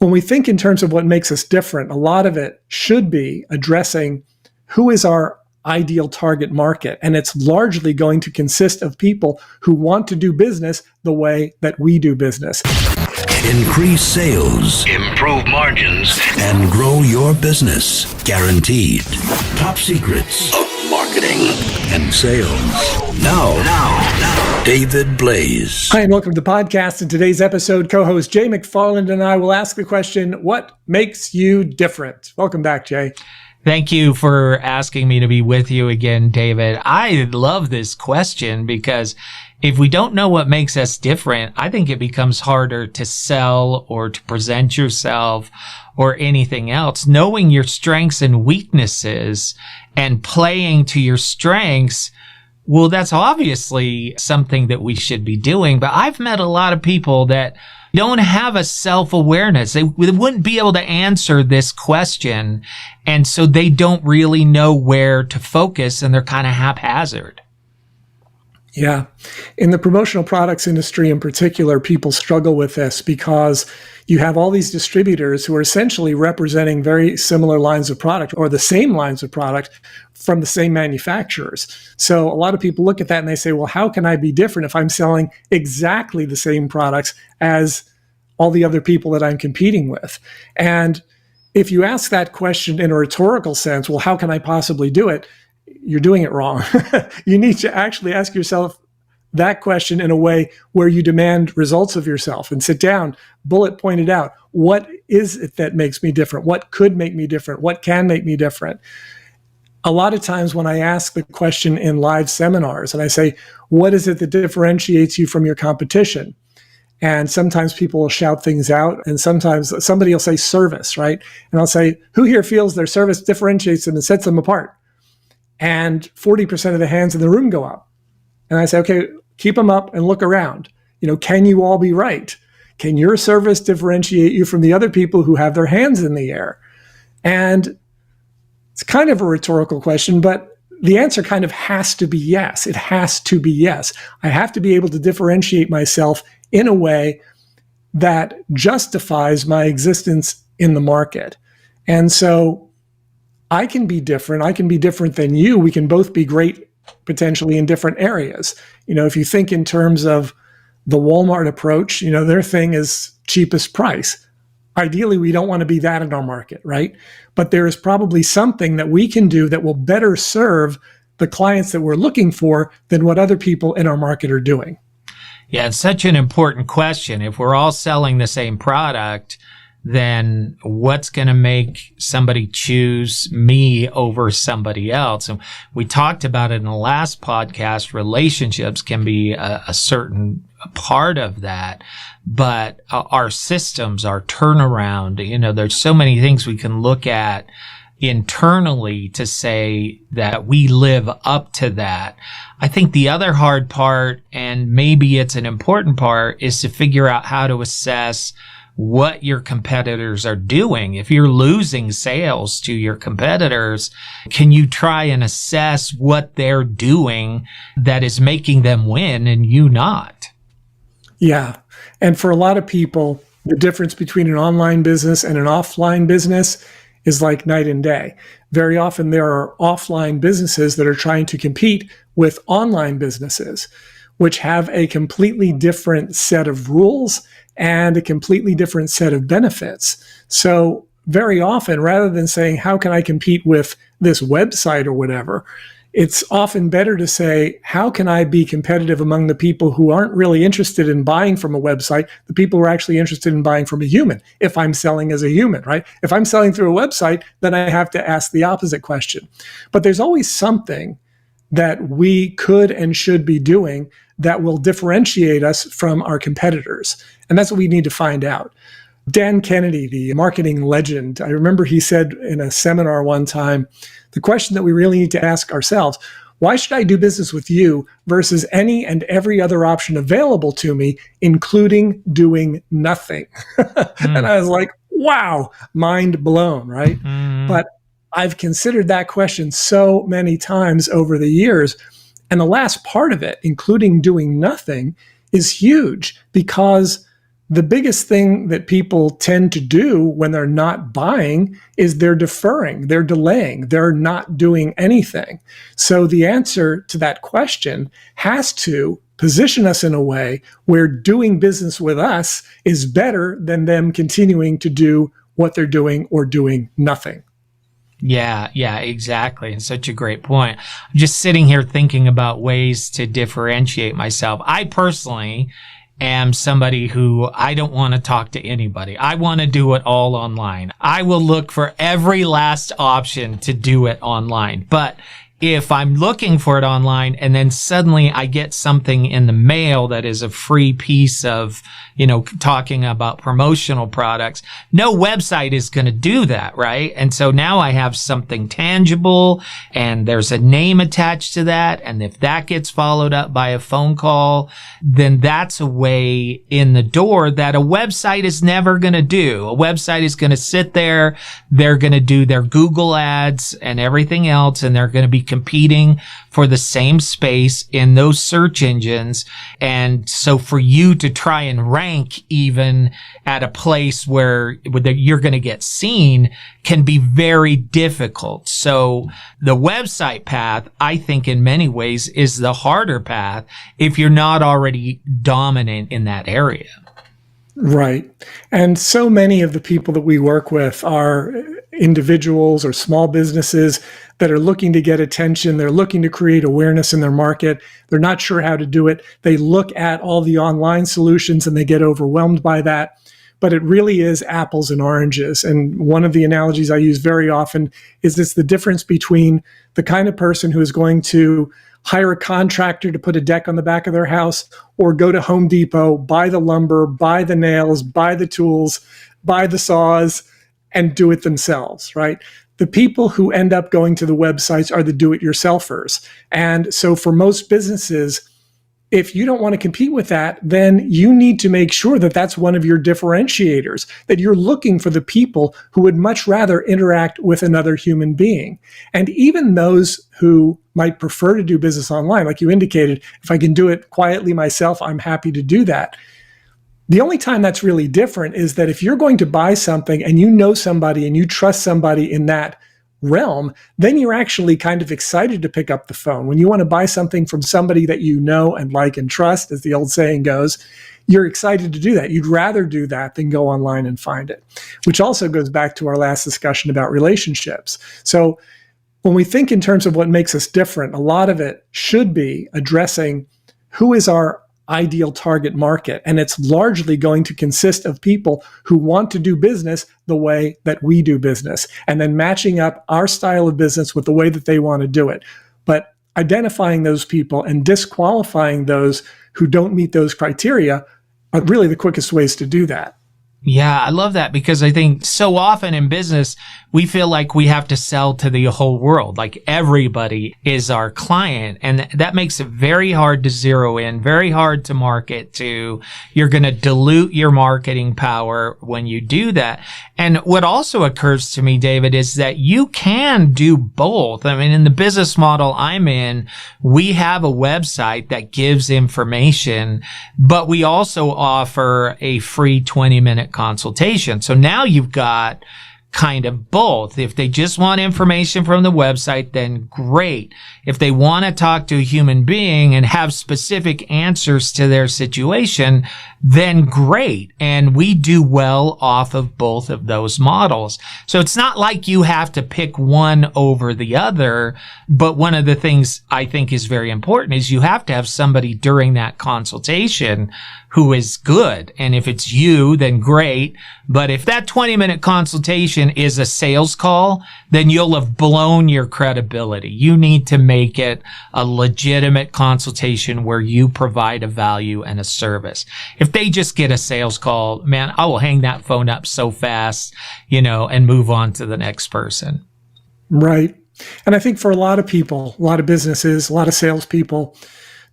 When we think in terms of what makes us different, a lot of it should be addressing who is our ideal target market. And it's largely going to consist of people who want to do business the way that we do business. Increase sales, improve margins, and grow your business. Guaranteed. Top secrets of marketing and sales. Now, David Blaze. Hi, and welcome to the podcast. In today's episode, co-host Jay McFarland and I will ask the question, what makes you different? Welcome back, Jay. Thank you for asking me to be with you again, David. I love this question because if we don't know what makes us different, I think it becomes harder to sell or to present yourself or anything else. Knowing your strengths and weaknesses and playing to your strengths, well, that's obviously something that we should be doing. But I've met a lot of people that don't have a self-awareness. They wouldn't be able to answer this question. And so they don't really know where to focus and they're kind of haphazard. Yeah. In the promotional products industry in particular, people struggle with this because you have all these distributors who are essentially representing very similar lines of product or the same lines of product from the same manufacturers. So a lot of people look at that and they say, well, how can I be different if I'm selling exactly the same products as all the other people that I'm competing with? And if you ask that question in a rhetorical sense, well, how can I possibly do it? You're doing it wrong. You need to actually ask yourself that question in a way where you demand results of yourself and sit down, bullet point it out. What is it that makes me different? What could make me different? What can make me different? A lot of times when I ask the question in live seminars and I say, what is it that differentiates you from your competition? And sometimes people will shout things out and sometimes somebody will say service, right? And I'll say, who here feels their service differentiates them and sets them apart? And 40% of the hands in the room go up. And I say, okay, keep them up and look around. Can you all be right? Can your service differentiate you from the other people who have their hands in the air? And it's kind of a rhetorical question, but the answer kind of has to be yes. It has to be yes. I have to be able to differentiate myself in a way that justifies my existence in the market. And so I can be different. I can be different than you. We can both be great potentially in different areas. If you think in terms of the Walmart approach, their thing is cheapest price. Ideally, we don't want to be that in our market, right? But there is probably something that we can do that will better serve the clients that we're looking for than what other people in our market are doing. Yeah, it's such an important question. If we're all selling the same product, then what's going to make somebody choose me over somebody else? And we talked about it in the last podcast. Relationships can be a certain part of that, but our systems, our turnaround, there's so many things we can look at internally to say that we live up to that. I think the other hard part, and maybe it's an important part, is to figure out how to assess what your competitors are doing. If you're losing sales to your competitors, can you try and assess what they're doing that is making them win and you not? Yeah. And for a lot of people, the difference between an online business and an offline business is like night and day. Very often there are offline businesses that are trying to compete with online businesses, which have a completely different set of rules and a completely different set of benefits. So very often, rather than saying, how can I compete with this website or whatever, it's often better to say, how can I be competitive among the people who aren't really interested in buying from a website, the people who are actually interested in buying from a human, if I'm selling as a human, right? If I'm selling through a website, then I have to ask the opposite question. But there's always something that we could and should be doing that will differentiate us from our competitors. And that's what we need to find out. Dan Kennedy, the marketing legend, I remember he said in a seminar one time, the question that we really need to ask ourselves, why should I do business with you versus any and every other option available to me, including doing nothing? And I was like, wow, mind blown, right? But I've considered that question so many times over the years. And the last part of it, including doing nothing, is huge because the biggest thing that people tend to do when they're not buying is they're deferring, they're delaying, they're not doing anything. So the answer to that question has to position us in a way where doing business with us is better than them continuing to do what they're doing or doing nothing. Yeah, exactly. And such a great point. I'm just sitting here thinking about ways to differentiate myself. I personally am somebody who I don't want to talk to anybody. I want to do it all online. I will look for every last option to do it online. But if I'm looking for it online and then suddenly I get something in the mail that is a free piece of, talking about promotional products, no website is going to do that, right? And so now I have something tangible and there's a name attached to that. And if that gets followed up by a phone call, then that's a way in the door that a website is never going to do. A website is going to sit there. They're going to do their Google ads and everything else, and they're going to be competing for the same space in those search engines. And so for you to try and rank even at a place where you're going to get seen can be very difficult. So the website path, I think in many ways is the harder path if you're not already dominant in that area. Right. And so many of the people that we work with are individuals or small businesses that are looking to get attention. They're looking to create awareness in their market. They're not sure how to do it. They look at all the online solutions and they get overwhelmed by that. But it really is apples and oranges. And one of the analogies I use very often is it's the difference between the kind of person who is going to hire a contractor to put a deck on the back of their house, or go to Home Depot, buy the lumber, buy the nails, buy the tools, buy the saws, and do it themselves, right? The people who end up going to the websites are the do-it-yourselfers. And so for most businesses, if you don't want to compete with that, then you need to make sure that that's one of your differentiators, that you're looking for the people who would much rather interact with another human being. And even those who might prefer to do business online, like you indicated, if I can do it quietly myself, I'm happy to do that. The only time that's really different is that if you're going to buy something and you know somebody and you trust somebody in that realm, then you're actually kind of excited to pick up the phone. When you want to buy something from somebody that you know and like and trust, as the old saying goes, you're excited to do that. You'd rather do that than go online and find it, which also goes back to our last discussion about relationships. So when we think in terms of what makes us different, a lot of it should be addressing who is our ideal target market. And it's largely going to consist of people who want to do business the way that we do business, and then matching up our style of business with the way that they want to do it. But identifying those people and disqualifying those who don't meet those criteria are really the quickest ways to do that. Yeah, I love that, because I think so often in business, we feel like we have to sell to the whole world, like everybody is our client. And that makes it very hard to zero in, very hard to market to. You're going to dilute your marketing power when you do that. And what also occurs to me, David, is that you can do both. I mean, in the business model I'm in, we have a website that gives information, but we also offer a free 20-minute consultation. So now you've got kind of both. If they just want information from the website, then great. If they want to talk to a human being and have specific answers to their situation, then great. And we do well off of both of those models. So it's not like you have to pick one over the other. But one of the things I think is very important is you have to have somebody during that consultation who is good. And if it's you, then great. But if that 20-minute consultation is a sales call, then you'll have blown your credibility. You need to make it a legitimate consultation where you provide a value and a service. If they just get a sales call, man, I will hang that phone up so fast, and move on to the next person. Right. And I think for a lot of people, a lot of businesses, a lot of salespeople,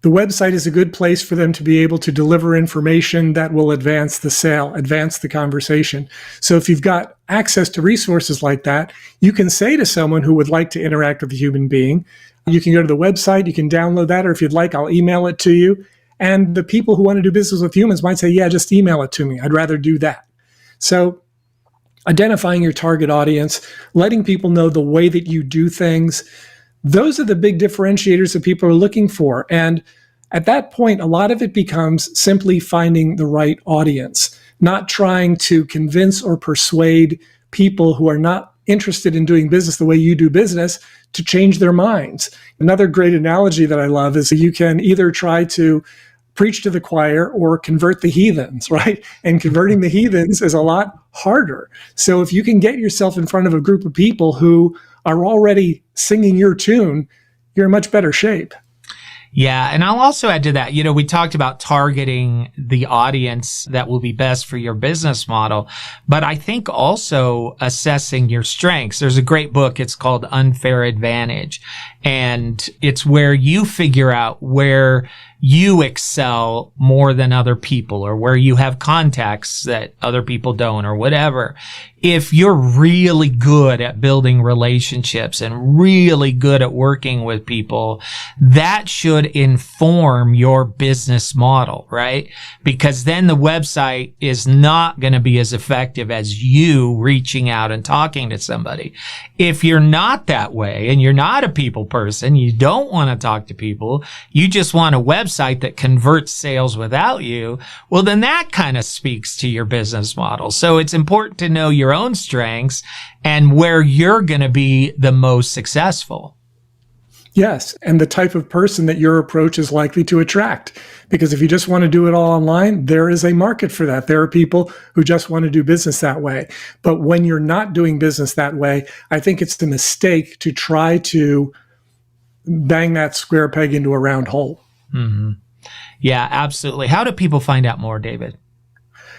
the website is a good place for them to be able to deliver information that will advance the sale, advance the conversation. So if you've got access to resources like that, you can say to someone who would like to interact with a human being, you can go to the website, you can download that, or if you'd like, I'll email it to you. And the people who want to do business with humans might say, yeah, just email it to me. I'd rather do that. So identifying your target audience, letting people know the way that you do things, those are the big differentiators that people are looking for. And at that point, a lot of it becomes simply finding the right audience, not trying to convince or persuade people who are not interested in doing business the way you do business to change their minds. Another great analogy that I love is that you can either try to preach to the choir or convert the heathens, right? And converting the heathens is a lot harder. So if you can get yourself in front of a group of people who are already singing your tune, you're in much better shape. Yeah. And I'll also add to that, we talked about targeting the audience that will be best for your business model, but I think also assessing your strengths. There's a great book. It's called Unfair Advantage. And it's where you figure out where you excel more than other people, or where you have contacts that other people don't, or whatever. If you're really good at building relationships and really good at working with people, that should inform your business model, right? Because then the website is not going to be as effective as you reaching out and talking to somebody. If you're not that way and you're not a people person, you don't want to talk to people, you just want a website that converts sales without you, well, then that kind of speaks to your business model. So it's important to know your own strengths and where you're going to be the most successful. Yes, and the type of person that your approach is likely to attract. Because if you just want to do it all online, there is a market for that. There are people who just want to do business that way. But when you're not doing business that way, I think it's a mistake to try to bang that square peg into a round hole. Mm-hmm. Yeah, absolutely. How do people find out more, David?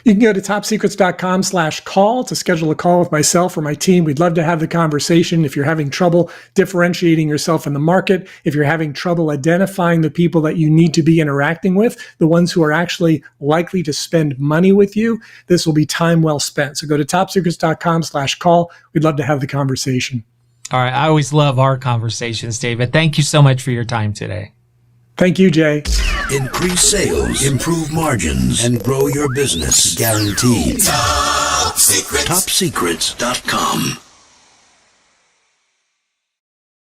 You can go to topsecrets.com/call to schedule a call with myself or my team. We'd love to have the conversation. If you're having trouble differentiating yourself in the market, if you're having trouble identifying the people that you need to be interacting with, the ones who are actually likely to spend money with you, this will be time well spent. So go to topsecrets.com/call. We'd love to have the conversation. All right. I always love our conversations, David. Thank you so much for your time today. Thank you, Jay. Increase sales, improve margins, and grow your business. Guaranteed. Top Secrets. TopSecrets.com.